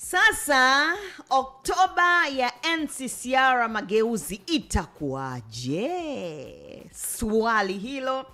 Sasa Oktoba ya NCCR mageuzi itakuwaje? Swali hilo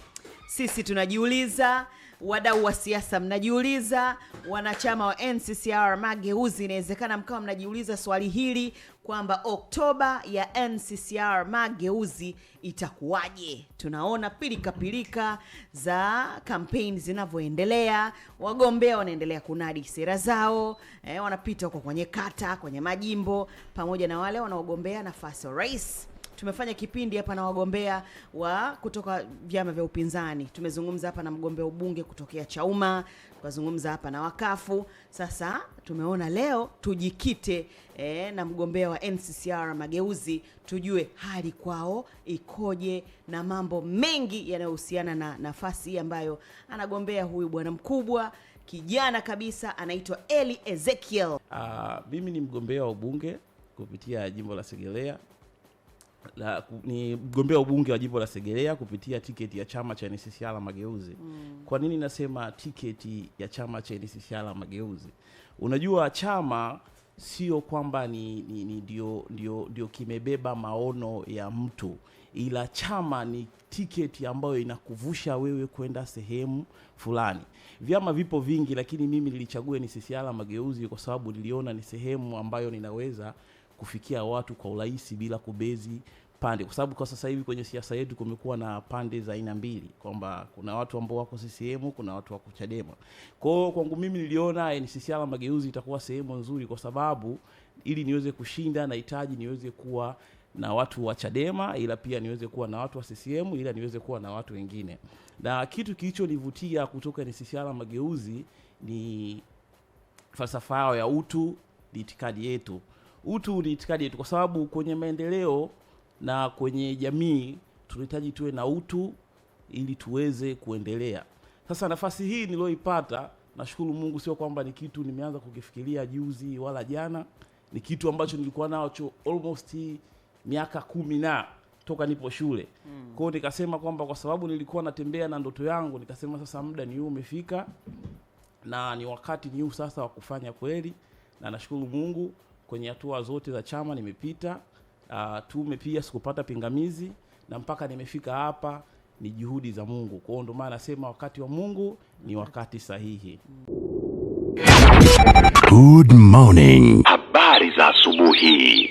sisi tunajiuliza, wadau wa siasa mnajiuliza, wanachama wa NCCR mageuzi inawezekana mkawa mnajiuliza swali hili kwamba Oktoba ya NCCR mageuzi itakuwaje. Tunaona pilika za kampeni zinavyoendelea, wagombea wanaendelea kunadi sera zao, wanapita huko kwenye kata, kwenye majimbo, pamoja na wale wanaogombea nafasi ya rais. Tumefanya kipindi hapa na wagombea wa kutoka vyama vya upinzani. Tumezungumza hapa na mgombea ubunge kutokea Chauma, tukazungumza hapa na wakafu. Sasa tumeona leo tujikite na mgombea wa NCCR mageuzi, tujue hali kwao ikoje na mambo mengi yanayohusiana na nafasi ambayo anagombea huyu bwana mkubwa, kijana kabisa, anaitwa Eli Ezekiel. Mimi ni mgombea wa ubunge kupitia jimbo la Segerea. Ni mgombea ubunge wa jimbo la Segerea kupitia tiketi ya chama cha NCCR mageuzi. Kwa nini nasema tiketi ya chama cha NCCR mageuzi? Unajua chama sio kwamba ndio kimebeba maono ya mtu, ila chama ni tiketi ambayo inakuvusha wewe kwenda sehemu fulani. Vyama vipo vingi, lakini mimi nilichagua NCCR mageuzi kwa sababu niliona ni sehemu ambayo ninaweza kufikia watu kwa urahisi bila kubezi pande, kwa sababu kwa sasa hivi kwenye siasa yetu kumekuwa na pande za aina mbili, kwamba kuna watu ambao wako CCM, kuna watu wako Chadema. Kwa kwangu mimi niliona NCCR mageuzi itakuwa sehemu nzuri, kwa sababu ili niweze kushinda nahitaji niweze kuwa na watu wa Chadema, ila pia niweze kuwa na watu wa CCM, ila niweze kuwa na watu wengine. Na kitu kilichonivutia kutoka NCCR mageuzi ni falsafa yao ya utu, ni itikadi yetu. Utu ni itikadi yetu, kwa sababu kwenye maendeleo na kwenye jamii tunahitaji tuwe na utu ili tuweze kuendelea. Sasa nafasi hii nilioipata, nashukuru Mungu, sio kwamba ni kitu nimeanza kukifikiria juzi wala jana. Ni kitu ambacho nilikuwa nacho almost miaka 10 na toka nipo shule. Kwa hiyo nikasema kwamba kwa sababu nilikuwa natembea na ndoto yangu, nikasema sasa muda ni huu umefika na ni wakati ni huu sasa wa kufanya kweli. Na nashukuru Mungu kwenye hatua zote za chama nimepita. Tume pia sikupata pingamizi, na mpaka nimefika hapa ni juhudi za Mungu. Kwa hiyo ndio maana nasema wakati wa Mungu ni wakati sahihi. Good morning. Habari za asubuhi.